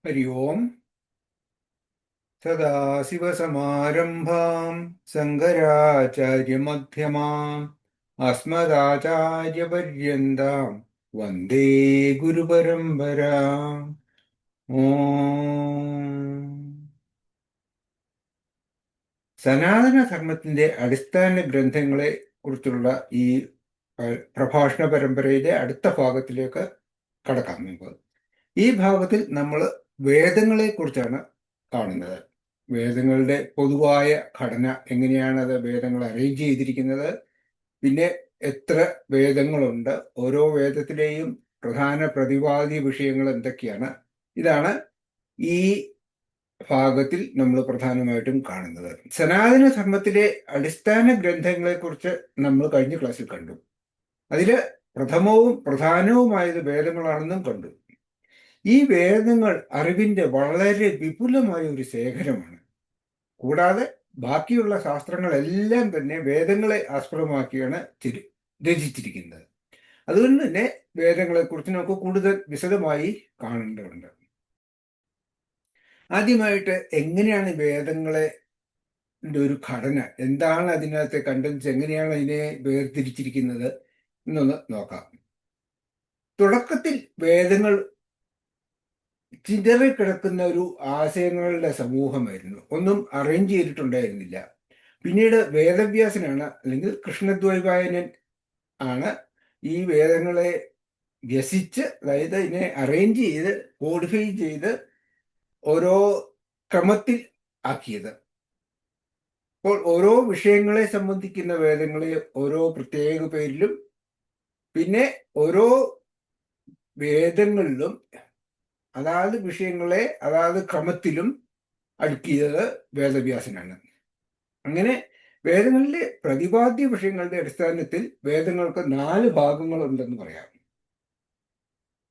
ഹരി ഓം. സദാശിവസമാരംഭാം ശങ്കരാചാര്യമധ്യമാം അസ്മദാചാര്യപര്യന്താം വന്ദേ ഗുരുപരമ്പരാം. ഓം. സനാതനധർമ്മത്തിന്റെ അടിസ്ഥാന ഗ്രന്ഥങ്ങളെ കുറിച്ചുള്ള ഈ പ്രഭാഷണ പരമ്പരയിലെ അടുത്ത ഭാഗത്തിലേക്ക് കടക്കാം. ഈ ഭാഗത്തിൽ നമ്മൾ വേദങ്ങളെ കുറിച്ചാണ് കാണുന്നത്. വേദങ്ങളുടെ പൊതുവായ ഘടന എങ്ങനെയാണ്, അത് വേദങ്ങൾ അറേഞ്ച് ചെയ്തിരിക്കുന്നത്, പിന്നെ എത്ര വേദങ്ങളുണ്ട്, ഓരോ വേദത്തിലെയും പ്രധാന പ്രതിപാദ്യ വിഷയങ്ങൾ എന്തൊക്കെയാണ്, ഇതാണ് ഈ ഭാഗത്തിൽ നമ്മൾ പ്രധാനമായിട്ടും കാണുന്നത്. സനാതന ധർമ്മത്തിലെ അടിസ്ഥാന ഗ്രന്ഥങ്ങളെ കുറിച്ച് നമ്മൾ കഴിഞ്ഞ ക്ലാസ്സിൽ കണ്ടു. അതില് പ്രഥമവും പ്രധാനവുമായത് വേദങ്ങളാണെന്നും കണ്ടു. ഈ വേദങ്ങൾ അറിവിന്റെ വളരെ വിപുലമായ ഒരു ശേഖരമാണ്. കൂടാതെ ബാക്കിയുള്ള ശാസ്ത്രങ്ങളെല്ലാം തന്നെ വേദങ്ങളെ ആസ്പദമാക്കിയാണ് രചിച്ചിരിക്കുന്നത്. അതുകൊണ്ട് തന്നെ വേദങ്ങളെക്കുറിച്ച് നമുക്ക് കൂടുതൽ വിശദമായി കാണേണ്ടതുണ്ട്. ആദ്യമായിട്ട് എങ്ങനെയാണ് വേദങ്ങളെ ഒരു ഘടന, എന്താണ് അതിനകത്തെ കണ്ടൻസ്, എങ്ങനെയാണ് അതിനെ വേർതിരിച്ചിരിക്കുന്നത് എന്നൊന്ന് നോക്കാം. തുടക്കത്തിൽ വേദങ്ങൾ ചിതറിക്കിടക്കുന്ന ഒരു ആശയങ്ങളുടെ സമൂഹമായിരുന്നു. ഒന്നും അറേഞ്ച് ചെയ്തിട്ടുണ്ടായിരുന്നില്ല. പിന്നീട് വേദവ്യാസനാണ്, അല്ലെങ്കിൽ കൃഷ്ണദ്വൈപായനൻ ആണ് ഈ വേദങ്ങളെ വ്യസിച്ച്, അതായത് ഇതിനെ അറേഞ്ച് ചെയ്ത് കോഡിഫൈ ചെയ്ത് ഓരോ ക്രമത്തിൽ ആക്കിയത്. അപ്പോൾ ഓരോ വിഷയങ്ങളെ സംബന്ധിക്കുന്ന വേദങ്ങളെ ഓരോ പ്രത്യേക പേരിലും, പിന്നെ ഓരോ വേദങ്ങളിലും അതാത് വിഷയങ്ങളെ അതാത് ക്രമത്തിലും അടുക്കിയത് വേദവ്യാസനാണ്. അങ്ങനെ വേദങ്ങളിലെ പ്രതിപാദ്യ വിഷയങ്ങളുടെ അടിസ്ഥാനത്തിൽ വേദങ്ങൾക്ക് 4 ഭാഗങ്ങളുണ്ടെന്ന് പറയാം.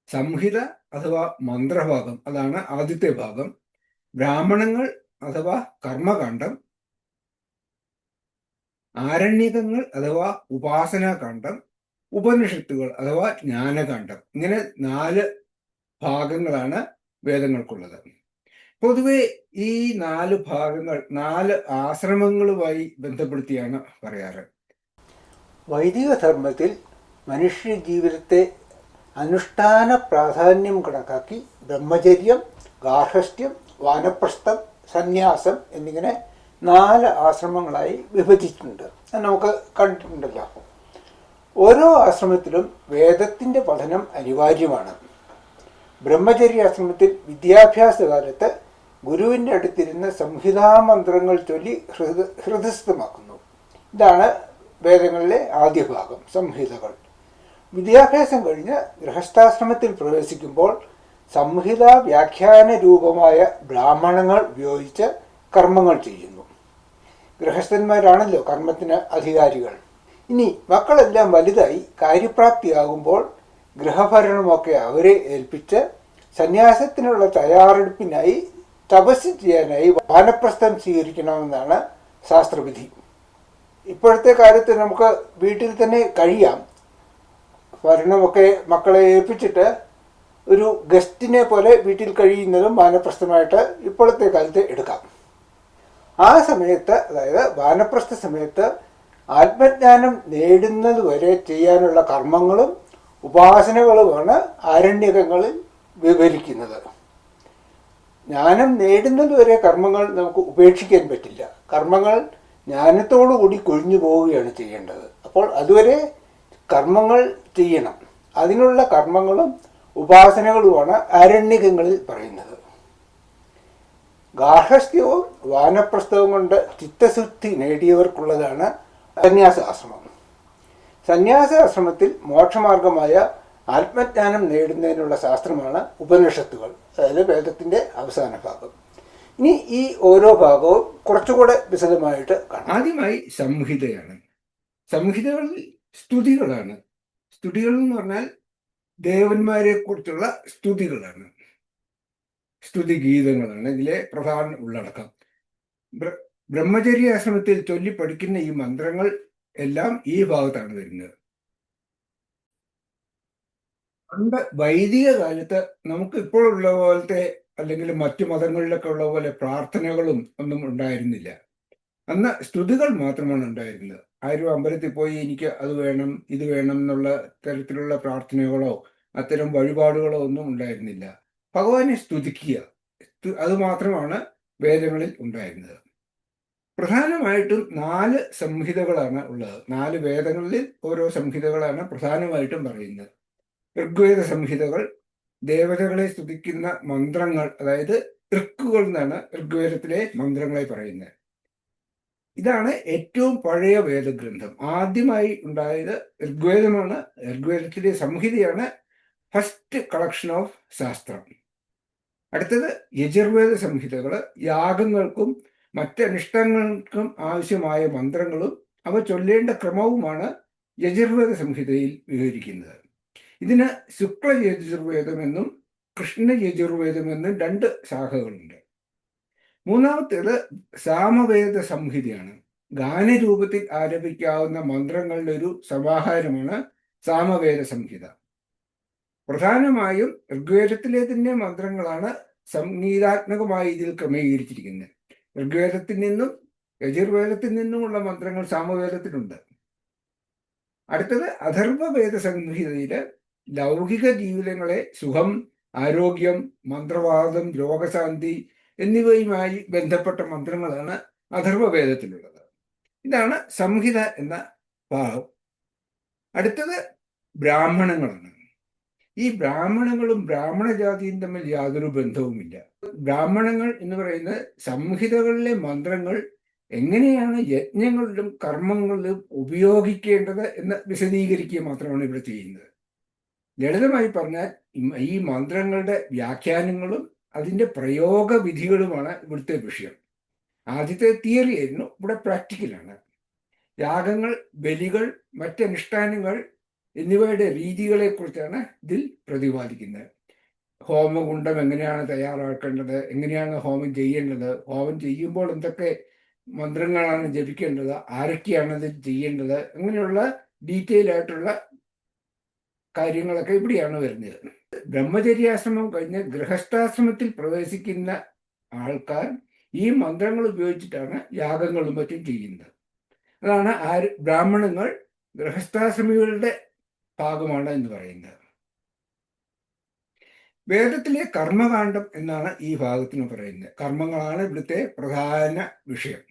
സംഹിത അഥവാ മന്ത്രഭാഗം, അതാണ് ആദ്യത്തെ ഭാഗം. ബ്രാഹ്മണങ്ങൾ അഥവാ കർമ്മകാന്ഡം, ആരണ്യകങ്ങൾ അഥവാ ഉപാസനാകാന്ഡം, ഉപനിഷത്തുകൾ അഥവാ ജ്ഞാനകാന്ഡം. ഇങ്ങനെ 4 ഭാഗങ്ങളാണ് വേദങ്ങൾക്കുള്ളത്. പൊതുവെ ഈ 4 ഭാഗങ്ങൾ 4 ആശ്രമങ്ങളുമായി ബന്ധപ്പെടുത്തിയാണ് പറയാറ്. വൈദിക ധർമ്മത്തിൽ മനുഷ്യ ജീവിതത്തെ അനുഷ്ഠാന പ്രാധാന്യം കണക്കാക്കി ബ്രഹ്മചര്യം, ഗാർഹസ്ഥ്യം, വാനപ്രസ്ഥം, സന്യാസം എന്നിങ്ങനെ 4 ആശ്രമങ്ങളായി വിഭജിച്ചിട്ടുണ്ട്. അത് നമുക്ക് കണ്ടിട്ടുണ്ടല്ലോ. ഓരോ ആശ്രമത്തിലും വേദത്തിൻ്റെ പഠനം അനിവാര്യമാണ്. ബ്രഹ്മചര്യാശ്രമത്തിൽ വിദ്യാഭ്യാസ കാലത്ത് ഗുരുവിൻ്റെ അടുത്തിരുന്ന് സംഹിതാമന്ത്രങ്ങൾ ചൊല്ലി ഹൃദയസ്ഥമാക്കുന്നു. ഇതാണ് വേദങ്ങളിലെ ആദ്യ ഭാഗം, സംഹിതകൾ. വിദ്യാഭ്യാസം കഴിഞ്ഞ് ഗൃഹസ്ഥാശ്രമത്തിൽ പ്രവേശിക്കുമ്പോൾ സംഹിത വ്യാഖ്യാന രൂപമായ ബ്രാഹ്മണങ്ങൾ ഉപയോഗിച്ച് കർമ്മങ്ങൾ ചെയ്യുന്നു. ഗൃഹസ്ഥന്മാരാണല്ലോ കർമ്മത്തിന് അധികാരികൾ. ഇനി മക്കളെല്ലാം വലുതായി കാര്യപ്രാപ്തിയാകുമ്പോൾ ഗൃഹഭരണമൊക്കെ അവരെ ഏൽപ്പിച്ച് സന്യാസത്തിനുള്ള തയ്യാറെടുപ്പിനായി തപസ് ചെയ്യാനായി വാനപ്രസ്ഥം സ്വീകരിക്കണമെന്നാണ് ശാസ്ത്രവിധി. ഇപ്പോഴത്തെ കാലത്ത് നമുക്ക് വീട്ടിൽ തന്നെ കഴിയാം. ഭരണമൊക്കെ മക്കളെ ഏൽപ്പിച്ചിട്ട് ഒരു ഗസ്റ്റിനെ പോലെ വീട്ടിൽ കഴിയുന്നതും വാനപ്രസ്ഥമായിട്ട് ഇപ്പോഴത്തെ കാലത്ത് എടുക്കാം. ആ സമയത്ത്, അതായത് വാനപ്രസ്ഥ സമയത്ത് ആത്മജ്ഞാനം നേടുന്നത് വരെ ചെയ്യാനുള്ള കർമ്മങ്ങളും ഉപാസനകളുമാണ് ആരണ്യകങ്ങളിൽ വിവരിക്കുന്നത്. ജ്ഞാനം നേടുന്നത് വരെ കർമ്മങ്ങൾ നമുക്ക് ഉപേക്ഷിക്കാൻ പറ്റില്ല. കർമ്മങ്ങൾ ജ്ഞാനത്തോടുകൂടി കൊഴിഞ്ഞു പോവുകയാണ് ചെയ്യേണ്ടത്. അപ്പോൾ അതുവരെ കർമ്മങ്ങൾ ചെയ്യണം. അതിനുള്ള കർമ്മങ്ങളും ഉപാസനകളുമാണ് ആരണ്യകങ്ങളിൽ പറയുന്നത്. ഗാർഹസ്ഥ്യവും വാനപ്രസ്ഥവും കൊണ്ട് ചിത്തശുദ്ധി നേടിയവർക്കുള്ളതാണ് സന്യാസാശ്രമം. സന്യാസാശ്രമത്തിൽ മോക്ഷമാർഗമായ ആത്മജ്ഞാനം നേടുന്നതിനുള്ള ശാസ്ത്രമാണ് ഉപനിഷത്തുകൾ, അതായത് വേദത്തിൻ്റെ അവസാന ഭാഗം. ഇനി ഈ ഓരോ ഭാഗവും കുറച്ചുകൂടെ വിശദമായിട്ട് കാണാം. ആദ്യമായി സംഹിതയാണ്. സംഹിതകൾ സ്തുതികളാണ്. സ്തുതികൾ എന്ന് പറഞ്ഞാൽ ദേവന്മാരെ കുറിച്ചുള്ള സ്തുതികളാണ്, സ്തുതിഗീതങ്ങളാണ് ഇതിലെ പ്രധാന ഉള്ളടക്കം. ബ്രഹ്മചര്യാശ്രമത്തിൽ ചൊല്ലി പഠിക്കുന്ന ഈ മന്ത്രങ്ങൾ എല്ലാം ഈ ഭാഗത്താണ് വരുന്നത്. പണ്ട് വൈദിക കാലത്ത് നമുക്ക് ഇപ്പോഴുള്ള പോലത്തെ അല്ലെങ്കിൽ മറ്റു മതങ്ങളിലൊക്കെ ഉള്ള പോലെ പ്രാർത്ഥനകളും ഒന്നും ഉണ്ടായിരുന്നില്ല. അന്ന് സ്തുതികൾ മാത്രമാണ് ഉണ്ടായിരുന്നത്. ആരും അമ്പലത്തിൽ പോയി എനിക്ക് അത് വേണം ഇത് വേണം എന്നുള്ള തരത്തിലുള്ള പ്രാർത്ഥനകളോ അത്തരം വഴിപാടുകളോ ഒന്നും ഉണ്ടായിരുന്നില്ല. ഭഗവാനെ സ്തുതിക്കുക, അത് മാത്രമാണ് വേദങ്ങളിൽ ഉണ്ടായിരുന്നത്. പ്രധാനമായിട്ടും 4 സംഹിതകളാണ് ഉള്ളത്. 4 വേദങ്ങളിൽ ഓരോ സംഹിതകളാണ് പ്രധാനമായിട്ടും പറയുന്നത്. ഋഗ്വേദ സംഹിതകൾ ദേവതകളെ സ്തുതിക്കുന്ന മന്ത്രങ്ങൾ, അതായത് ഋക്കുകൾ എന്നാണ് ഋഗ്വേദത്തിലെ മന്ത്രങ്ങളെ പറയുന്നത്. ഇതാണ് ഏറ്റവും പഴയ വേദഗ്രന്ഥം. ആദ്യമായി ഉണ്ടായത് ഋഗ്വേദമാണ്. ഋഗ്വേദത്തിലെ സംഹിതയാണ് ഫസ്റ്റ് കളക്ഷൻ ഓഫ് ശാസ്ത്രം. അടുത്തത് യജുർവേദ സംഹിതകൾ, യാഗങ്ങൾക്കും മറ്റനുഷ്ഠാനങ്ങൾക്കും ആവശ്യമായ മന്ത്രങ്ങളും അവ ചൊല്ലേണ്ട ക്രമവുമാണ് യജുർവേദ സംഹിതയിൽ വിവരിക്കുന്നത്. ഇതിന് ശുക്ല യജുർവേദമെന്നും കൃഷ്ണ യജുർവേദമെന്നും 2 ശാഖകളുണ്ട്. മൂന്നാമത്തേത് സാമവേദ സംഹിതയാണ്. ഗാനരൂപത്തിൽ ആലപിക്കാവുന്ന മന്ത്രങ്ങളുടെ ഒരു സമാഹാരമാണ് സാമവേദ സംഹിത. പ്രധാനമായും ഋഗ്വേദത്തിലെ തന്നെ മന്ത്രങ്ങളാണ് സംഗീതാത്മകമായി ഇതിൽ ക്രമീകരിച്ചിരിക്കുന്നത്. ഋഗ്വേദത്തിൽ നിന്നും യജുർവേദത്തിൽ നിന്നുമുള്ള മന്ത്രങ്ങൾ സാമവേദത്തിലുണ്ട്. അടുത്തത് അഥർവവേദ സംഹിതയില് ലൗകിക ജീവിതങ്ങളെ സുഖം, ആരോഗ്യം, മന്ത്രവാദം, രോഗശാന്തി എന്നിവയുമായി ബന്ധപ്പെട്ട മന്ത്രങ്ങളാണ് അഥർവവേദത്തിലുള്ളത്. ഇതാണ് സംഹിത എന്ന ഭാഗം. അടുത്തത് ബ്രാഹ്മണങ്ങളാണ്. ഈ ബ്രാഹ്മണങ്ങളും ബ്രാഹ്മണ ജാതിയും തമ്മിൽ യാതൊരു ബന്ധവുമില്ല. ബ്രാഹ്മണങ്ങൾ എന്ന് പറയുന്നത് സംഹിതകളിലെ മന്ത്രങ്ങൾ എങ്ങനെയാണ് യജ്ഞങ്ങളിലും കർമ്മങ്ങളിലും ഉപയോഗിക്കേണ്ടത് എന്ന് വിശദീകരിക്കുക മാത്രമാണ് ഇവിടെ ചെയ്യുന്നത്. ലളിതമായി പറഞ്ഞാൽ ഈ മന്ത്രങ്ങളുടെ വ്യാഖ്യാനങ്ങളും അതിൻ്റെ പ്രയോഗവിധികളുമാണ് ഇവിടുത്തെ വിഷയം. ആദ്യത്തെ തിയറി ആയിരുന്നു, ഇവിടെ പ്രാക്ടിക്കലാണ്. യാഗങ്ങൾ, ബലികൾ, മറ്റനുഷ്ഠാനങ്ങൾ എന്നിവയുടെ രീതികളെക്കുറിച്ചാണ് ഇതിൽ പ്രതിപാദിക്കുന്നത്. ഹോമകുണ്ഡം എങ്ങനെയാണ് തയ്യാറാക്കേണ്ടത്, എങ്ങനെയാണ് ഹോമം ചെയ്യേണ്ടത്, ഹോമം ചെയ്യുമ്പോൾ എന്തൊക്കെ മന്ത്രങ്ങളാണ് ജപിക്കേണ്ടത്, ആരൊക്കെയാണ് ഇത് ചെയ്യേണ്ടത്, അങ്ങനെയുള്ള ഡീറ്റെയിൽ ആയിട്ടുള്ള കാര്യങ്ങളൊക്കെ ഇവിടെയാണ് വരുന്നത്. ബ്രഹ്മചര്യാശ്രമം കഴിഞ്ഞ് ഗൃഹസ്ഥാശ്രമത്തിൽ പ്രവേശിക്കുന്ന ആൾക്കാർ ഈ മന്ത്രങ്ങൾ ഉപയോഗിച്ചിട്ടാണ് യാഗങ്ങളും മറ്റും ചെയ്യുന്നത്. അതാണ് ബ്രാഹ്മണങ്ങൾ ഗൃഹസ്ഥാശ്രമികളുടെ ഭാഗമാണ് എന്ന് പറയുന്നത്. വേദത്തിലെ കർമ്മകാന്ഡം എന്നാണ് ഈ ഭാഗത്തിന് പറയുന്നത്. കർമ്മങ്ങളാണ് ഇവിടുത്തെ പ്രധാന വിഷയം.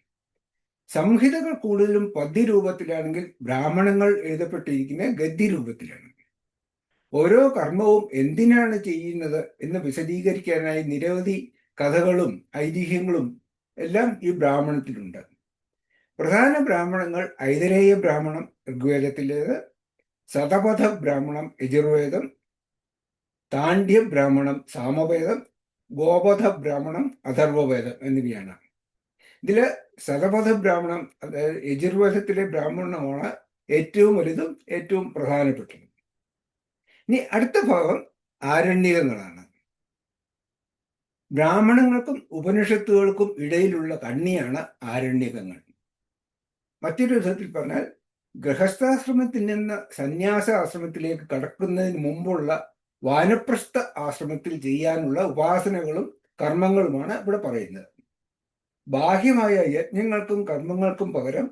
സംഹിതകൾ കൂടുതലും പദ്യരൂപത്തിലാണെങ്കിൽ ബ്രാഹ്മണങ്ങൾ എഴുതപ്പെട്ടിരിക്കുന്ന ഗദ്യരൂപത്തിലാണ്. ഓരോ കർമ്മവും എന്തിനാണ് ചെയ്യുന്നത് എന്ന് വിശദീകരിക്കാനായി നിരവധി കഥകളും ഐതിഹ്യങ്ങളും എല്ലാം ഈ ബ്രാഹ്മണത്തിലുണ്ട്. പ്രധാന ബ്രാഹ്മണങ്ങൾ ഐതരേയ ബ്രാഹ്മണം ഋഗ്വേദത്തിലേത്, ശതപഥ ബ്രാഹ്മണം യജുർവേദം, താണ്ഡ്യ ബ്രാഹ്മണം സാമവേദം, ഗോപഥ ബ്രാഹ്മണം അഥർവവേദം എന്നിവയാണ്. ഇതിൽ ശതപഥ ബ്രാഹ്മണം, അതായത് യജുർവേദത്തിലെ ബ്രാഹ്മണമാണ് ഏറ്റവും വലുതും ഏറ്റവും പ്രധാനപ്പെട്ടതും. ഇനി അടുത്ത ഭാഗം ആരണ്യകങ്ങളാണ്. ബ്രാഹ്മണങ്ങൾക്കും ഉപനിഷത്തുകൾക്കും ഇടയിലുള്ള കണ്ണിയാണ് ആരണ്യകങ്ങൾ. മറ്റൊരു വിധത്തിൽ പറഞ്ഞാൽ ഗൃഹസ്ഥാശ്രമത്തിൽ നിന്ന് സന്യാസ ആശ്രമത്തിലേക്ക് കടക്കുന്നതിന് മുമ്പുള്ള വാനപ്രസ്ഥ ആശ്രമത്തിൽ ചെയ്യാനുള്ള ഉപാസനകളും കർമ്മങ്ങളുമാണ് ഇവിടെ പറയുന്നത്. ബാഹ്യമായ യജ്ഞങ്ങൾക്കും കർമ്മങ്ങൾക്കും പകരം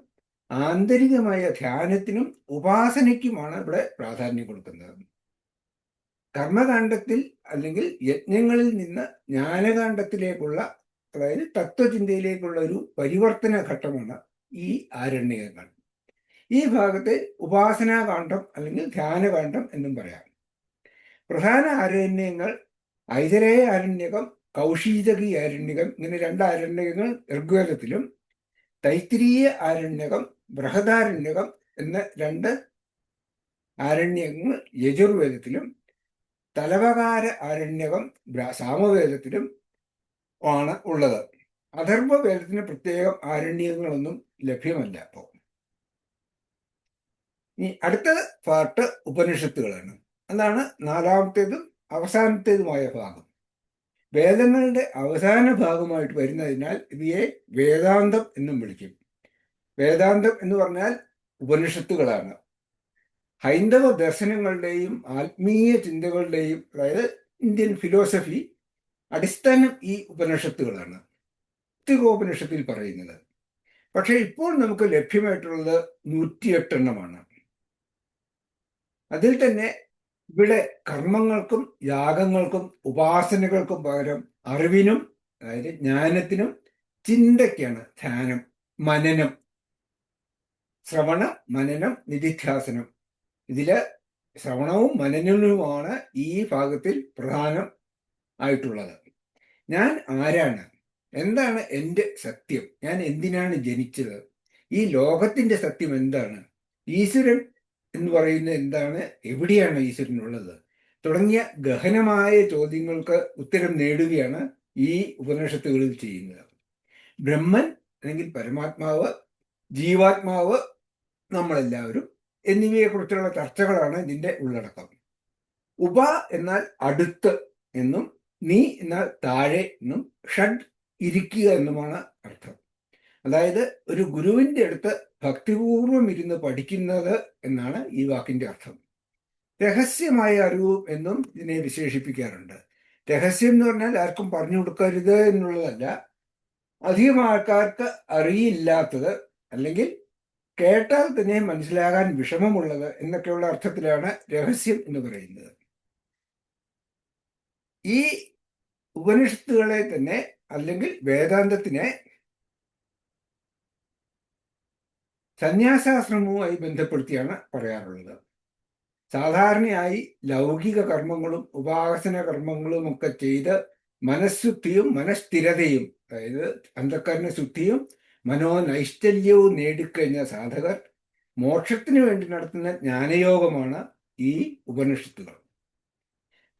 ആന്തരികമായ ധ്യാനത്തിനും ഉപാസനയ്ക്കുമാണ് ഇവിടെ പ്രാധാന്യം കൊടുക്കുന്നത്. കർമ്മകാന്ഡത്തിൽ അല്ലെങ്കിൽ യജ്ഞങ്ങളിൽ നിന്ന് ജ്ഞാനകാന്ഡത്തിലേക്കുള്ള, അതായത് തത്വചിന്തയിലേക്കുള്ള ഒരു പരിവർത്തന ഘട്ടമാണ് ഈ ആരണ്യകങ്ങൾ. ഈ ഭാഗത്തെ ഉപാസനാകാന്ഡം അല്ലെങ്കിൽ ധ്യാനകാന്ഡം എന്നും പറയാം. പ്രധാന ആരണ്യങ്ങൾ ഐതരേയ ആരണ്യകം, കൗശീതകി ആരണ്യകം, ഇങ്ങനെ 2 ആരണ്യകങ്ങൾ ഋഗ്വേദത്തിലും, തൈത്തിരീയ ആരണ്യകം, ബൃഹദാരണ്യകം എന്ന 2 ആരണ്യകങ്ങൾ യജുർവേദത്തിലും, തലവകാര ആരണ്യകം സാമവേദത്തിലും ആണ് ഉള്ളത്. അഥർവവേദത്തിന് പ്രത്യേകം ആരണ്യകങ്ങളൊന്നും ലഭ്യമല്ല. അപ്പോൾ ഇനി അടുത്ത പാർട്ട് ഉപനിഷത്തുകളാണ്. അതാണ് 4ാമത്തേതും അവസാനത്തേതുമായ ഭാഗം. വേദങ്ങളുടെ അവസാന ഭാഗമായിട്ട് വരുന്നതിനാൽ ഇവയെ വേദാന്തം എന്നും വിളിക്കും. വേദാന്തം എന്ന് പറഞ്ഞാൽ ഉപനിഷത്തുകളാണ്. ഹൈന്ദവ ദർശനങ്ങളുടെയും ആത്മീയ ചിന്തകളുടെയും, അതായത് ഇന്ത്യൻ ഫിലോസഫി, അടിസ്ഥാനം ഈ ഉപനിഷത്തുകളാണ്, ഉപനിഷത്തിൽ പറയുന്നത്. പക്ഷെ ഇപ്പോൾ നമുക്ക് ലഭ്യമായിട്ടുള്ളത് 108 എണ്ണമാണ്. അതിൽ തന്നെ ഇവിടെ കർമ്മങ്ങൾക്കും യാഗങ്ങൾക്കും ഉപാസനകൾക്കും പകരം അറിവിനും, അതായത് ജ്ഞാനത്തിനും ചിന്തയ്ക്കാണ് ധ്യാനം, മനനം, ശ്രവണം, മനനം, നിധിധ്യാസനം. ഇതില് ശ്രവണവും മനനവുമാണ് ഈ ഭാഗത്തിൽ പ്രധാനം ആയിട്ടുള്ളത്. ഞാൻ ആരാണ്? എന്താണ് എൻ്റെ സത്യം? ഞാൻ എന്തിനാണ് ജനിച്ചത്? ഈ ലോകത്തിന്റെ സത്യം എന്താണ്? ഈശ്വരൻ എന്ന് പറയുന്നത് എന്താണ്? എവിടെയാണ് ഈശ്വരനുള്ളത്? തുടങ്ങിയ ഗഹനമായ ചോദ്യങ്ങൾക്ക് ഉത്തരം നേടുകയാണ് ഈ ഉപനിഷത്തുകളിൽ ചെയ്യുന്നത്. ബ്രഹ്മൻ അല്ലെങ്കിൽ പരമാത്മാവ്, ജീവാത്മാവ്, നമ്മളെല്ലാവരും എന്നിവയെക്കുറിച്ചുള്ള ചർച്ചകളാണ് ഇതിന്റെ ഉള്ളടക്കം. ഉപ എന്നാൽ അടുത്ത് എന്നും നീ എന്നാൽ താഴെ എന്നും ഷഡ് ഇരിക്കുക എന്നുമാണ് അർത്ഥം. അതായത് ഒരു ഗുരുവിന്റെ അടുത്ത് ഭക്തിപൂർവം ഇരുന്ന് പഠിക്കുന്നത് എന്നാണ് ഈ വാക്കിന്റെ അർത്ഥം. രഹസ്യമായ അറിവ് എന്നും ഇതിനെ വിശേഷിപ്പിക്കാറുണ്ട്. രഹസ്യം എന്ന് പറഞ്ഞാൽ ആർക്കും പറഞ്ഞു കൊടുക്കരുത് എന്നുള്ളതല്ല, അധികം ആൾക്കാർക്ക് അറിയില്ലാത്തത്, അല്ലെങ്കിൽ കേട്ടാൽ തന്നെ മനസ്സിലാകാൻ വിഷമമുള്ളത് എന്നൊക്കെയുള്ള അർത്ഥത്തിലാണ് രഹസ്യം എന്ന് പറയുന്നത്. ഈ ഉപനിഷത്തുകളെ തന്നെ അല്ലെങ്കിൽ വേദാന്തത്തിനെ സന്യാസാശ്രമവുമായി ബന്ധപ്പെടുത്തിയാണ് പറയാറുള്ളത്. സാധാരണയായി ലൗകിക കർമ്മങ്ങളും ഉപാസന കർമ്മങ്ങളും ഒക്കെ ചെയ്ത് മനഃശുദ്ധിയും മനഃസ്ഥിരതയും, അതായത് അന്ധകരണ ശുദ്ധിയും മനോനൈഷ്ഠല്യവും നേടിക്കഴിഞ്ഞ സാധകർ മോക്ഷത്തിന് വേണ്ടി നടത്തുന്ന ജ്ഞാനയോഗമാണ് ഈ ഉപനിഷത്തുകൾ.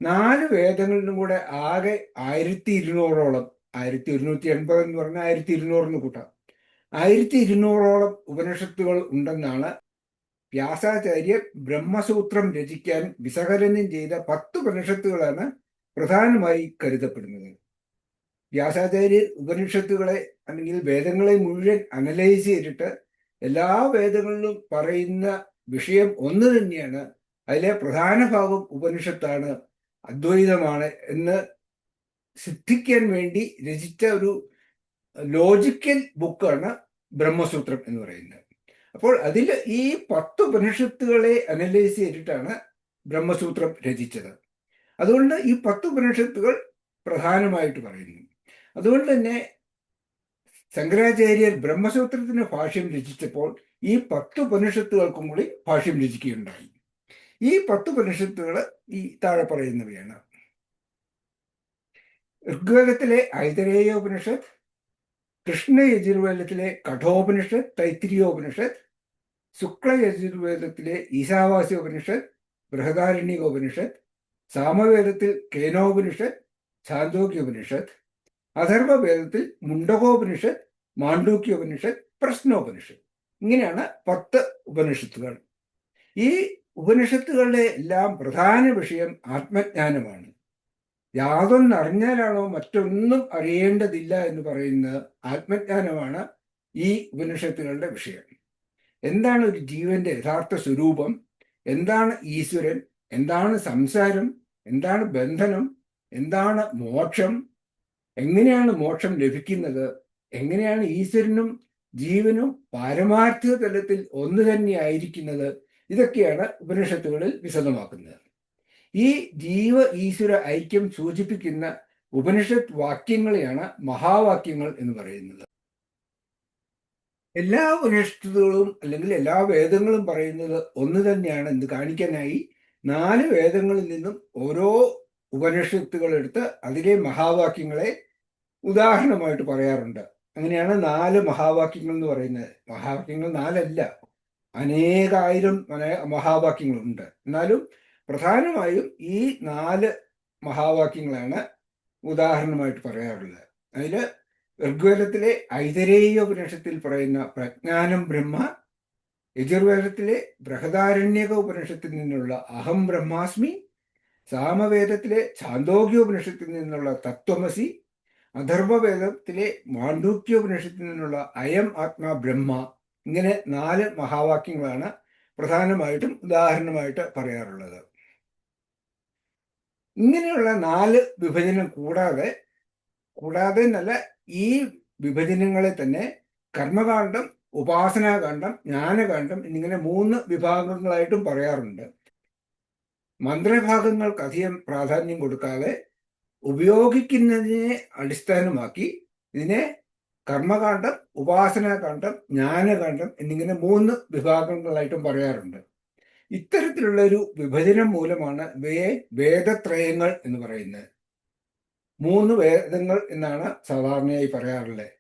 4 വേദങ്ങളിലും കൂടെ ആകെ 1200ഓളം, 1180 എന്ന് പറഞ്ഞാൽ 1200 കൂട്ടാം, 1200ഓളം ഉപനിഷത്തുകൾ ഉണ്ടെന്നാണ് വ്യാസാചാര്യർ ബ്രഹ്മസൂത്രം രചിക്കാൻ വിശകലനം ചെയ്ത 10 ഉപനിഷത്തുകളാണ് പ്രധാനമായി കരുതപ്പെടുന്നത്. വ്യാസാചാര്യർ ഉപനിഷത്തുകളെ അല്ലെങ്കിൽ വേദങ്ങളെ മുഴുവൻ അനലൈസ് ചെയ്തിട്ട് എല്ലാ വേദങ്ങളിലും പറയുന്ന വിഷയം ഒന്ന് തന്നെയാണ്. അതിലെ പ്രധാന ഭാഗം ഉപനിഷത്താണ്, അദ്വൈതമാണ് എന്ന് സിദ്ധിക്കാൻ വേണ്ടി രചിച്ച ഒരു ലോജിക്കൽ ബുക്കാണ് ബ്രഹ്മസൂത്രം എന്ന് പറയുന്നത്. അപ്പോൾ അതിൽ ഈ 10 ഉപനിഷത്തുകളെ അനലൈസ് ചെയ്തിട്ടാണ് ബ്രഹ്മസൂത്രം രചിച്ചത്. അതുകൊണ്ട് ഈ 10 ഉപനിഷത്തുകൾ പ്രധാനമായിട്ട് പറയുന്നു. അതുകൊണ്ട് തന്നെ ശങ്കരാചാര്യർ ബ്രഹ്മസൂത്രത്തിന് ഭാഷ്യം രചിച്ചപ്പോൾ ഈ 10 ഉപനിഷത്തുകൾക്കും കൂടി ഭാഷ്യം രചിക്കുകയുണ്ടായി. ഈ 10 ഉപനിഷത്തുകൾ ഈ താഴെ പറയുന്നവയാണ്. ഋഗ്വേദത്തിലെ ഐതരേയോപനിഷത്ത്, കൃഷ്ണ യജുർവേദത്തിലെ കഠോപനിഷത്ത്, തൈത്തിരിയോപനിഷത്ത്, ശുക്ല യജുർവേദത്തിലെ ഈശാവാസ്യോപനിഷത്ത്, ബൃഹദാരണ്യകോപനിഷത്ത്, സാമവേദത്തിൽ കേനോപനിഷത്ത്, ഛാന്തോക്യോപനിഷത്ത്, അഥർവവേദത്തിൽ മുണ്ടകോപനിഷത്ത്, മാണ്ഡൂക്യോപനിഷത്ത്, പ്രശ്നോപനിഷത്ത്. ഇങ്ങനെയാണ് 10 ഉപനിഷത്തുകൾ. ഈ ഉപനിഷത്തുകളുടെ എല്ലാം പ്രധാന വിഷയം ആത്മജ്ഞാനമാണ്. യാതൊന്നറിഞ്ഞാലാണോ മറ്റൊന്നും അറിയേണ്ടതില്ല എന്ന് പറയുന്ന ആത്മജ്ഞാനമാണ് ഈ ഉപനിഷത്തുകളുടെ വിഷയം. എന്താണ് ഒരു ജീവന്റെ യഥാർത്ഥ സ്വരൂപം? എന്താണ് ഈശ്വരൻ? എന്താണ് സംസാരം? എന്താണ് ബന്ധനം? എന്താണ് മോക്ഷം? എങ്ങനെയാണ് മോക്ഷം ലഭിക്കുന്നത്? എങ്ങനെയാണ് ഈശ്വരനും ജീവനും പാരമാർത്ഥിക തലത്തിൽ ഒന്ന് തന്നെയായിരിക്കുന്നത്? ഇതൊക്കെയാണ് ഉപനിഷത്തുകളിൽ വിശദമാക്കുന്നത്. ഈ ജീവ ഈശ്വര ഐക്യം സൂചിപ്പിക്കുന്ന ഉപനിഷത്ത് വാക്യങ്ങളെയാണ് മഹാവാക്യങ്ങൾ എന്ന് പറയുന്നത്. എല്ലാ ഉപനിഷത്തുകളും അല്ലെങ്കിൽ എല്ലാ വേദങ്ങളും പറയുന്നത് ഒന്ന് തന്നെയാണ് എന്ന് കാണിക്കാനായി 4 വേദങ്ങളിൽ നിന്നും ഓരോ ഉപനിഷത്തുകൾ എടുത്ത് അതിലെ മഹാവാക്യങ്ങളെ ഉദാഹരണമായിട്ട് പറയാറുണ്ട്. അങ്ങനെയാണ് 4 മഹാവാക്യങ്ങൾ എന്ന് പറയുന്നത്. മഹാവാക്യങ്ങൾ 4 അല്ല, അനേകായിരം മഹാവാക്യങ്ങളുണ്ട്. എന്നാലും പ്രധാനമായും ഈ 4 മഹാവാക്യങ്ങളാണ് ഉദാഹരണമായിട്ട് പറയാറുള്ളത്. അതിൽ ഋഗ്വേദത്തിലെ ഐതരേയോപനിഷത്തിൽ പറയുന്ന പ്രജ്ഞാനം ബ്രഹ്മ, യജുർവേദത്തിലെ ബൃഹദാരണ്യക ഉപനിഷത്തിൽ നിന്നുള്ള അഹം ബ്രഹ്മാസ്മി, സാമവേദത്തിലെ ഛാന്തോക്യോപനിഷത്തിൽ നിന്നുള്ള തത്വമസി, അഥർവവേദത്തിലെ മാണ്ഡൂക്യോപനിഷത്തിൽ നിന്നുള്ള അയം ആത്മാ ബ്രഹ്മ. ഇങ്ങനെ 4 മഹാവാക്യങ്ങളാണ് പ്രധാനമായിട്ടും ഉദാഹരണമായിട്ട് പറയാറുള്ളത്. ഇങ്ങനെയുള്ള 4 വിഭജനം കൂടാതെ എന്നല്ല, ഈ വിഭജനങ്ങളെ തന്നെ കർമ്മകാന്ഡം, ഉപാസനാകാന്ഡം, ജ്ഞാനകാന്ഡം എന്നിങ്ങനെ 3 വിഭാഗങ്ങളായിട്ടും പറയാറുണ്ട്. മന്ത്രഭാഗങ്ങൾക്ക് അധികം പ്രാധാന്യം കൊടുക്കാതെ ഉപയോഗിക്കുന്നതിനെ അടിസ്ഥാനമാക്കി ഇതിനെ കർമ്മകാന്ഡം, ഉപാസനാകാന്ഡം, ജ്ഞാനകാന്ഡം എന്നിങ്ങനെ 3 വിഭാഗങ്ങളായിട്ടും പറയാറുണ്ട്. ഇത്തരത്തിലുള്ള ഒരു വിഭജനം മൂലമാണ് ഇവയെ വേദത്രയങ്ങൾ എന്ന് പറയുന്നത്. 3 വേദങ്ങൾ എന്നാണ് സാധാരണയായി പറയാറുള്ളത്.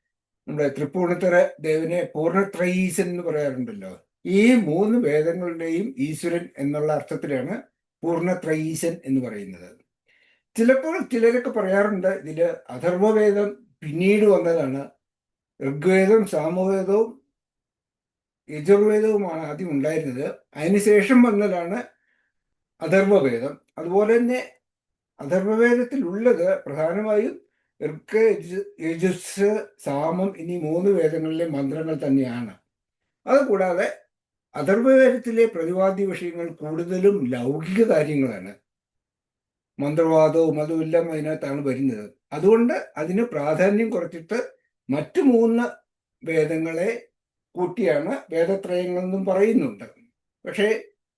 നമ്മുടെ തൃപ്പൂണിത്തുറ ദേവനെ പൂർണ്ണത്രയീശൻ എന്ന് പറയാറുണ്ടല്ലോ. ഈ 3 വേദങ്ങളുടെയും ഈശ്വരൻ എന്നുള്ള അർത്ഥത്തിലാണ് പൂർണ്ണത്രയീശൻ എന്ന് പറയുന്നത്. ചിലപ്പോൾ ചിലരൊക്കെ പറയാറുണ്ട് ഇതില് അഥർവവേദം പിന്നീട് വന്നതാണ്, ഋഗ്വേദം, സാമവേദവും യജുർവേദവുമാണ് ആദ്യം ഉണ്ടായിരുന്നത്, അതിനുശേഷം വന്നതാണ് അഥർവവേദം. അതുപോലെ തന്നെ അഥർവവേദത്തിൽ ഉള്ളത് പ്രധാനമായും ഋക്ക്, യജുസ്, സാമം എന്നീ 3 വേദങ്ങളിലെ മന്ത്രങ്ങൾ തന്നെയാണ്. അതുകൂടാതെ അഥർവവേദത്തിലെ പ്രതിപാദ്യ വിഷയങ്ങൾ കൂടുതലും ലൗകിക കാര്യങ്ങളാണ്. മന്ത്രവാദവും അതുമെല്ലാം അതിനകത്താണ് വരുന്നത്. അതുകൊണ്ട് അതിന് പ്രാധാന്യം കുറച്ചിട്ട് മറ്റു 3 വേദങ്ങളെ കൂട്ടിയാണ് വേദത്രയങ്ങൾ എന്നും പറയുന്നുണ്ട്. പക്ഷേ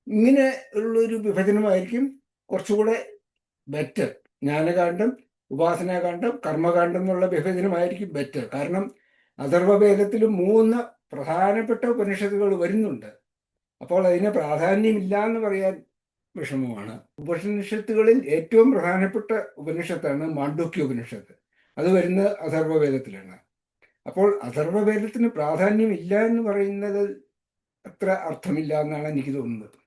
ഇങ്ങനെ ഉള്ളൊരു വിഭജനമായിരിക്കും കുറച്ചുകൂടെ ബെറ്റർ. ജ്ഞാനകാന്ഡം, ഉപാസനാകാന്ഡം, കർമ്മകാന്ഡം എന്നുള്ള വിഭജനമായിരിക്കും ബെറ്റർ. കാരണം അഥർവവേദത്തിലും 3 പ്രധാനപ്പെട്ട ഉപനിഷത്തുകൾ വരുന്നുണ്ട്. അപ്പോൾ അതിന് പ്രാധാന്യമില്ല എന്ന് പറയാൻ വിഷമമാണ്. ഉപനിഷത്തുകളിൽ ഏറ്റവും പ്രധാനപ്പെട്ട ഉപനിഷത്താണ് മാണ്ഡൂക്യ ഉപനിഷത്ത്. അത് വരുന്നത് അഥർവവേദത്തിലാണ്. അപ്പോൾ അഥർവവേദത്തിന് പ്രാധാന്യമില്ല എന്ന് പറയുന്നത് അത്ര അർത്ഥമില്ല എന്നാണ് എനിക്ക് തോന്നുന്നത്.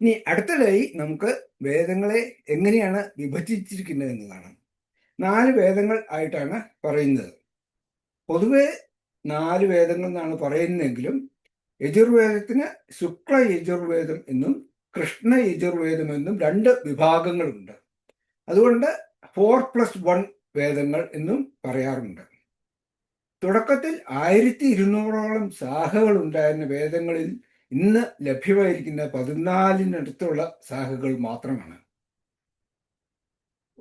ഇനി അടുത്തതായി നമുക്ക് വേദങ്ങളെ എങ്ങനെയാണ് വിഭജിച്ചിരിക്കുന്നത് എന്നതാണ്. 4 വേദങ്ങൾ ആയിട്ടാണ് പറയുന്നത്. പൊതുവെ 4 വേദങ്ങൾ എന്നാണ് പറയുന്നതെങ്കിലും യജുർവേദത്തിന് ശുക്ല യജുർവേദം എന്നും കൃഷ്ണ യജുർവേദം എന്നും 2 വിഭാഗങ്ങളുണ്ട്. അതുകൊണ്ട് 4+1 വേദങ്ങൾ എന്നും പറയാറുണ്ട്. തുടക്കത്തിൽ 1200ഓളം ശാഖകൾ ഉണ്ടായിരുന്ന വേദങ്ങളിൽ ഇന്ന് ലഭ്യമായിരിക്കുന്ന 14-നടുത്തുള്ള ശാഖകൾ മാത്രമാണ്.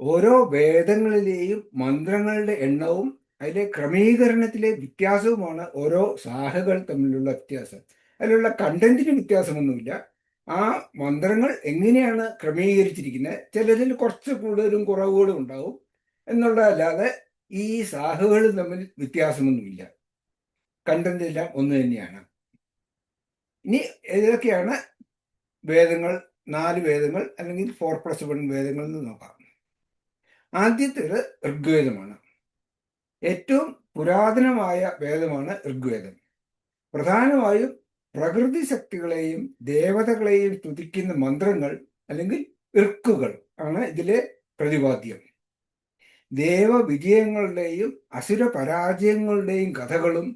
ഓരോ വേദങ്ങളിലെയും മന്ത്രങ്ങളുടെ എണ്ണവും അതിലെ ക്രമീകരണത്തിലെ വ്യത്യാസവുമാണ് ഓരോ ശാഖകൾ തമ്മിലുള്ള വ്യത്യാസം. അതിലുള്ള കണ്ടന്റിന് വ്യത്യാസമൊന്നുമില്ല. ആ മന്ത്രങ്ങൾ എങ്ങനെയാണ് ക്രമീകരിച്ചിരിക്കുന്നത്, ചിലതിൽ കുറച്ച് കൂടുതലും കുറവുകളും ഉണ്ടാവും എന്നുള്ളതല്ലാതെ ഈ ശാഖകൾ തമ്മിൽ വ്യത്യാസമൊന്നുമില്ല. കണ്ടന്റ് എല്ലാം ഒന്ന് തന്നെയാണ്. ഇനി ഏതൊക്കെയാണ് വേദങ്ങൾ, 4 വേദങ്ങൾ അല്ലെങ്കിൽ 4+1 വേദങ്ങൾ എന്ന് നോക്കാം. ആദ്യത്തേത് ഋഗ്വേദമാണ്. ഏറ്റവും പുരാതനമായ വേദമാണ് ഋഗ്വേദം. പ്രധാനമായും പ്രകൃതി ശക്തികളെയും ദേവതകളെയും സ്തുതിക്കുന്ന മന്ത്രങ്ങൾ അല്ലെങ്കിൽ ഋക്കുകൾ ആണ് ഇതിലെ പ്രതിപാദ്യം. ദേവവിജയങ്ങളുടെയും അസുര പരാജയങ്ങളുടെയും കഥകളും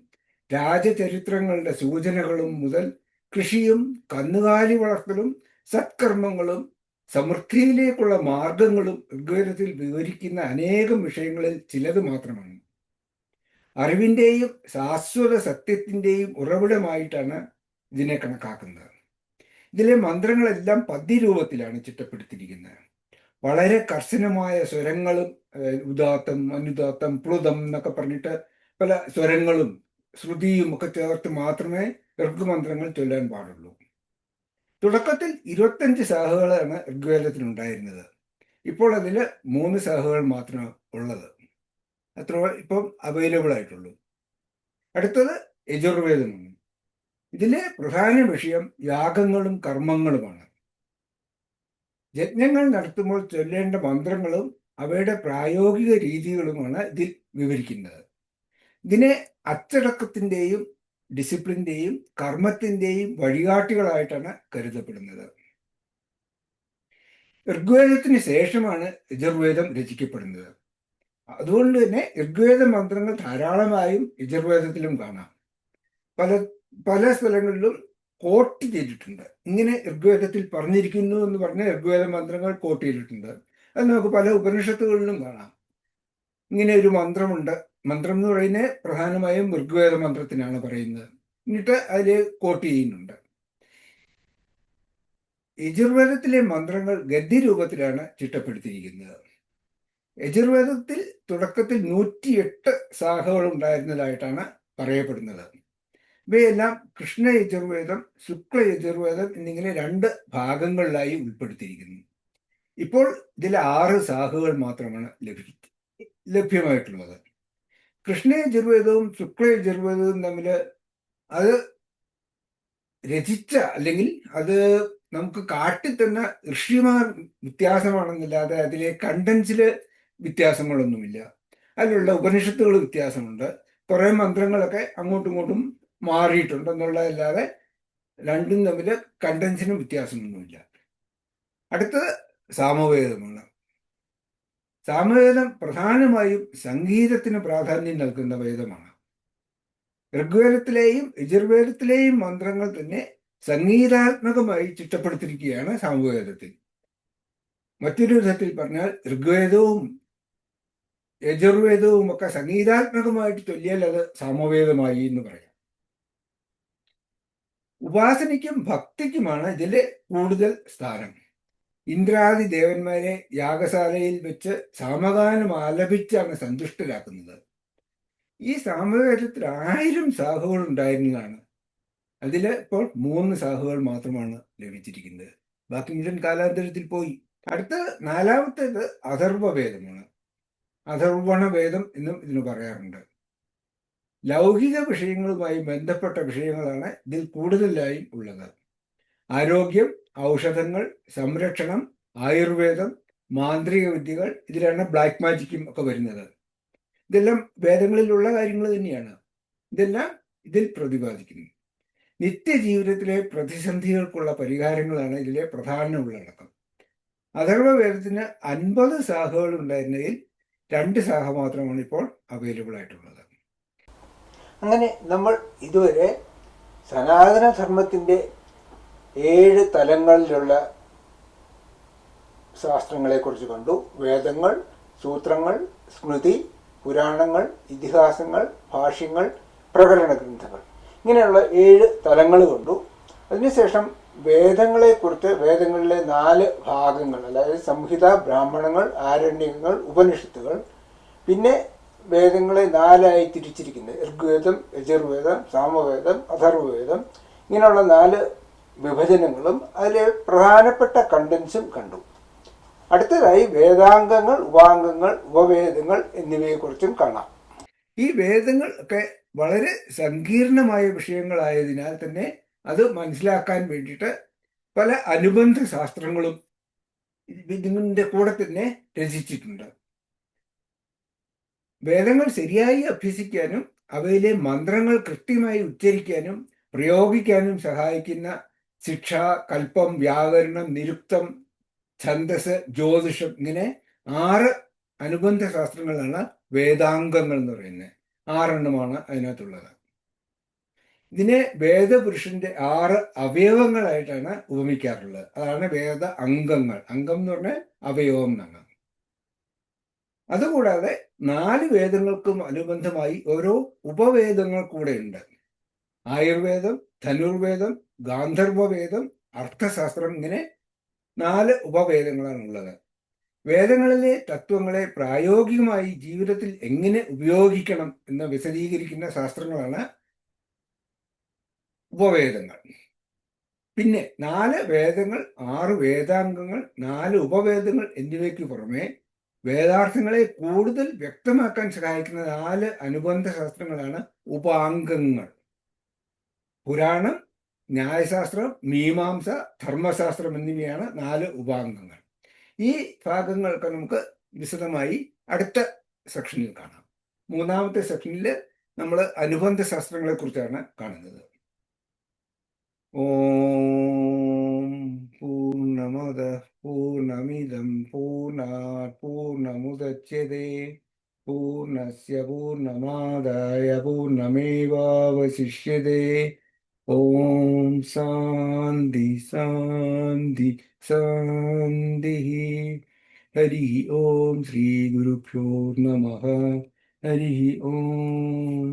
രാജചരിത്രങ്ങളുടെ സൂചനകളും മുതൽ കൃഷിയും കന്നുകാലി വളർത്തലും സത്കർമ്മങ്ങളും സമൃദ്ധിയിലേക്കുള്ള മാർഗങ്ങളും ഋഗ്വേദത്തിൽ വിവരിക്കുന്ന അനേകം വിഷയങ്ങളിൽ ചിലത് മാത്രമാണ്. അറിവിൻ്റെയും ശാശ്വത സത്യത്തിൻ്റെയും ഉറവിടമായിട്ടാണ് ഇതിനെ കണക്കാക്കുന്നത്. ഇതിലെ മന്ത്രങ്ങളെല്ലാം പദ്യരൂപത്തിലാണ് ചിട്ടപ്പെടുത്തിയിരിക്കുന്നത്. വളരെ കർശനമായ സ്വരങ്ങളും, ഉദാത്തം, അനുദാത്തം, പ്ലുതം എന്നൊക്കെ പറഞ്ഞിട്ട് പല സ്വരങ്ങളും ശ്രുതിയും ഒക്കെ ചേർത്ത് മാത്രമേ ഋഗ്മന്ത്രങ്ങൾ ചൊല്ലാൻ പാടുള്ളൂ. തുടക്കത്തിൽ 25 ശാഖകളാണ് ഋഗ്വേദത്തിനുണ്ടായിരുന്നത്. ഇപ്പോൾ അതിൽ 3 ശാഖകൾ മാത്രമാണ് ഉള്ളത്. അത്ര ഇപ്പം അവൈലബിൾ ആയിട്ടുള്ളൂ. അടുത്തത് യജുർവേദമാണ്. ഇതിലെ പ്രധാന വിഷയം യാഗങ്ങളും കർമ്മങ്ങളുമാണ്. യജ്ഞങ്ങൾ നടത്തുമ്പോൾ ചൊല്ലേണ്ട മന്ത്രങ്ങളും അവയുടെ പ്രായോഗിക രീതികളുമാണ് ഇതിൽ വിവരിക്കുന്നത്. ഇതിനെ അച്ചടക്കത്തിൻ്റെയും ഡിസിപ്ലിൻ്റെയും കർമ്മത്തിൻ്റെയും വഴികാട്ടികളായിട്ടാണ് കരുതപ്പെടുന്നത്. ഋഗ്വേദത്തിന് ശേഷമാണ് യജുർവേദം രചിക്കപ്പെടുന്നത്. അതുകൊണ്ട് തന്നെ ഋഗ്വേദ മന്ത്രങ്ങൾ ധാരാളമായും യജുർവേദത്തിലും കാണാം. പല പല സ്ഥലങ്ങളിലും കോട്ട് ചെയ്തിട്ടുണ്ട്. ഇങ്ങനെ ഋഗ്വേദത്തിൽ പറഞ്ഞിരിക്കുന്നു എന്ന് പറഞ്ഞ് ഋഗ്വേദ മന്ത്രങ്ങൾ കോട്ട് ചെയ്തിട്ടുണ്ട്. അത് നമുക്ക് പല ഉപനിഷത്തുകളിലും കാണാം. ഇങ്ങനെ ഒരു മന്ത്രമുണ്ട്. മന്ത്രം എന്ന് പറയുന്നത് പ്രധാനമായും ഋഗ്വേദ മന്ത്രത്തിനാണ് പറയുന്നത്. എന്നിട്ട് അതിൽ കോട്ട് ചെയ്യുന്നുണ്ട്. യജുർവേദത്തിലെ മന്ത്രങ്ങൾ ഗദ്യരൂപത്തിലാണ് ചിട്ടപ്പെടുത്തിയിരിക്കുന്നത്. യജുർവേദത്തിൽ തുടക്കത്തിൽ 108 ശാഖകൾ ഉണ്ടായിരുന്നതായിട്ടാണ് പറയപ്പെടുന്നത്. ഇവയെല്ലാം കൃഷ്ണ യജുർവേദം, ശുക്ല യജുർവേദം എന്നിങ്ങനെ 2 ഭാഗങ്ങളിലായി ഉൾപ്പെടുത്തിയിരിക്കുന്നു. ഇപ്പോൾ ഇതിൽ 6 ശാഖകൾ മാത്രമാണ് ലഭ്യമായിട്ടുള്ളത്. കൃഷ്ണ യജുർവേദവും ശുക്ല യജുർവേദവും തമ്മിൽ അത് രചിച്ച അല്ലെങ്കിൽ അത് നമുക്ക് കാട്ടിത്തന്ന ഋഷിമാർ വ്യത്യാസമാണെന്നല്ലാതെ അതിലെ കണ്ടൻസിൽ വ്യത്യാസങ്ങളൊന്നുമില്ല. അതിലുള്ള ഉപനിഷത്തുകൾ വ്യത്യാസമുണ്ട്. കുറേ മന്ത്രങ്ങളൊക്കെ അങ്ങോട്ടും ഇങ്ങോട്ടും മാറിയിട്ടുണ്ടെന്നുള്ളതല്ലാതെ രണ്ടും തമ്മിൽ കണ്ടൻസിനും വ്യത്യാസമൊന്നുമില്ല. അടുത്തത് സാമവേദമാണ്. സാമവേദം പ്രധാനമായും സംഗീതത്തിന് പ്രാധാന്യം നൽകുന്ന വേദമാണ്. ഋഗ്വേദത്തിലെയും യജുർവേദത്തിലെയും മന്ത്രങ്ങൾ തന്നെ സംഗീതാത്മകമായി ചിട്ടപ്പെടുത്തിയിരിക്കുകയാണ് സാമവേദത്തിൽ. മറ്റൊരു വിധത്തിൽ പറഞ്ഞാൽ ഋഗ്വേദവും യജുർവേദവും ഒക്കെ സംഗീതാത്മകമായിട്ട് ചൊല്ലിയാൽ അത് സാമവേദമായി എന്ന് പറയാം. ഉപാസനയ്ക്കും ഭക്തിക്കുമാണ് ഇതിലെ കൂടുതൽ സ്ഥാനം. ഇന്ദ്രാദി ദേവന്മാരെ യാഗശാലയിൽ വെച്ച് സാമഗാനം ആലപിച്ചാണ് സന്തുഷ്ടരാക്കുന്നത്. ഈ സാമവേദത്തിൽ 1000 ശാഖകൾ ഉണ്ടായിരുന്നതാണ്. അതിൽ ഇപ്പോൾ 3 ശാഖകൾ മാത്രമാണ് ലഭിച്ചിരിക്കുന്നത്. ബാക്കി മുഴുവൻ കാലാന്തരത്തിൽ പോയി. അടുത്ത 4-ാമത്തേത് അഥർവവേദമാണ്. അഥർവണ വേദം എന്നും ഇതിന് പറയാറുണ്ട്. ലൗകിക വിഷയങ്ങളുമായി ബന്ധപ്പെട്ട വിഷയങ്ങളാണ് ഇതിൽ കൂടുതലായും ഉള്ളത്. ആരോഗ്യം, ഔഷധങ്ങൾ, സംരക്ഷണം, ആയുർവേദം, മാന്ത്രിക വിദ്യകൾ, ഇതിലാണ് ബ്ലാക്ക് മാജിക്കും ഒക്കെ വരുന്നത്. ഇതെല്ലാം വേദങ്ങളിലുള്ള കാര്യങ്ങൾ തന്നെയാണ്. ഇതെല്ലാം ഇതിൽ പ്രതിപാദിക്കുന്നു. നിത്യജീവിതത്തിലെ പ്രതിസന്ധികൾക്കുള്ള പരിഹാരങ്ങളാണ് ഇതിലെ പ്രധാന ഉള്ളടക്കം. അഥർവവേദത്തിന് 50 ശാഖകൾ ഉണ്ടായിരുന്നതിൽ 2 ശാഖ മാത്രമാണ് ഇപ്പോൾ അവൈലബിൾ ആയിട്ടുള്ളത്. അങ്ങനെ നമ്മൾ ഇതുവരെ സനാതനധർമ്മത്തിൻ്റെ 7 തലങ്ങളിലുള്ള ശാസ്ത്രങ്ങളെക്കുറിച്ച് കണ്ടു. വേദങ്ങൾ, സൂത്രങ്ങൾ, സ്മൃതി, പുരാണങ്ങൾ, ഇതിഹാസങ്ങൾ, ഭാഷ്യങ്ങൾ, പ്രകരണ ഗ്രന്ഥങ്ങൾ, ഇങ്ങനെയുള്ള 7 തലങ്ങൾ കണ്ടു. അതിനുശേഷം വേദങ്ങളെക്കുറിച്ച് വേദങ്ങളിലെ 4 ഭാഗങ്ങൾ, അതായത് സംഹിത, ബ്രാഹ്മണങ്ങൾ, ആരണ്യകങ്ങൾ, ഉപനിഷത്തുകൾ, പിന്നെ വേദങ്ങളെ 4ആയി തിരിച്ചിരിക്കുന്നത് ഋഗ്വേദം, യജുർവേദം, സാമവേദം, അഥർവവേദം, ഇങ്ങനെയുള്ള 4 വിഭജനങ്ങളും അതിലെ പ്രധാനപ്പെട്ട കണ്ടൻസും കണ്ടു. അടുത്തതായി വേദാംഗങ്ങൾ, ഉപാംഗങ്ങൾ, ഉപവേദങ്ങൾ എന്നിവയെക്കുറിച്ചും കാണാം. ഈ വേദങ്ങൾ ഒക്കെ വളരെ സങ്കീർണമായ വിഷയങ്ങളായതിനാൽ തന്നെ അത് മനസ്സിലാക്കാൻ വേണ്ടിയിട്ട് പല അനുബന്ധ ശാസ്ത്രങ്ങളും ഇതിൻ്റെ കൂടെ തന്നെ രചിച്ചിട്ടുണ്ട്. വേദങ്ങൾ ശരിയായി അഭ്യസിക്കാനും അവയിലെ മന്ത്രങ്ങൾ കൃത്യമായി ഉച്ചരിക്കാനും പ്രയോഗിക്കാനും സഹായിക്കുന്ന ശിക്ഷ, കൽപ്പം, വ്യാകരണം, നിരുക്തം, ഛന്ദസ്, ജ്യോതിഷം, ഇങ്ങനെ 6 അനുബന്ധ ശാസ്ത്രങ്ങളാണ് വേദാംഗങ്ങൾ എന്ന് പറയുന്നത്. 6 എണ്ണമാണ് അതിനകത്തുള്ളത്. ഇതിനെ വേദപുരുഷന്റെ 6 അവയവങ്ങളായിട്ടാണ് ഉപമിക്കാറുള്ളത്. അതാണ് വേദ അംഗങ്ങൾ. അംഗം എന്ന് പറഞ്ഞാൽ അവയവം എന്നാണ്. അതുകൂടാതെ 4 വേദങ്ങൾക്കും അനുബന്ധമായി ഓരോ ഉപവേദങ്ങൾ കൂടെ ഉണ്ട്. ആയുർവേദം, ധനുർവേദം, ഗാന്ധർവവേദം, അർത്ഥശാസ്ത്രം, ഇങ്ങനെ 4 ഉപവേദങ്ങളാണുള്ളത്. വേദങ്ങളിലെ തത്വങ്ങളെ പ്രായോഗികമായി ജീവിതത്തിൽ എങ്ങനെ ഉപയോഗിക്കണം എന്ന് വിശദീകരിക്കുന്ന ശാസ്ത്രങ്ങളാണ് ഉപവേദങ്ങൾ. പിന്നെ 4 വേദങ്ങൾ, 6 വേദാംഗങ്ങൾ, 4 ഉപവേദങ്ങൾ എന്നിവയ്ക്ക് പുറമെ വേദാർത്ഥങ്ങളെ കൂടുതൽ വ്യക്തമാക്കാൻ സഹായിക്കുന്ന 4 അനുബന്ധ ശാസ്ത്രങ്ങളാണ് ഉപാംഗങ്ങൾ. പുരാണം, ന്യായശാസ്ത്രം, മീമാംസ, ധർമ്മശാസ്ത്രം എന്നിവയാണ് 4 ഉപാംഗങ്ങൾ. ഈ ഭാഗങ്ങളൊക്കെ നമുക്ക് വിശദമായി അടുത്ത സെക്ഷനിൽ കാണാം. 3-ാമത്തെ സെക്ഷനിൽ നമ്മൾ അനുബന്ധ ശാസ്ത്രങ്ങളെ കുറിച്ചാണ് കാണുന്നത്. ഓം പൂർണ്ണമദ പൂർണ്ണമിദം പൂർണ്ണാത് പൂർണ്ണമുദച്യതേ പൂർണ്ണസ്യ പൂർണ്ണമാദായ പൂർണ്ണമേവാവശിഷ്യതേ. ഓം ശാന്തി ശാന്തി ശാന്തി. ഹരി ഓം. ശ്രീ ഗുരുഭ്യോ നമഃ. ഹരി ഓം.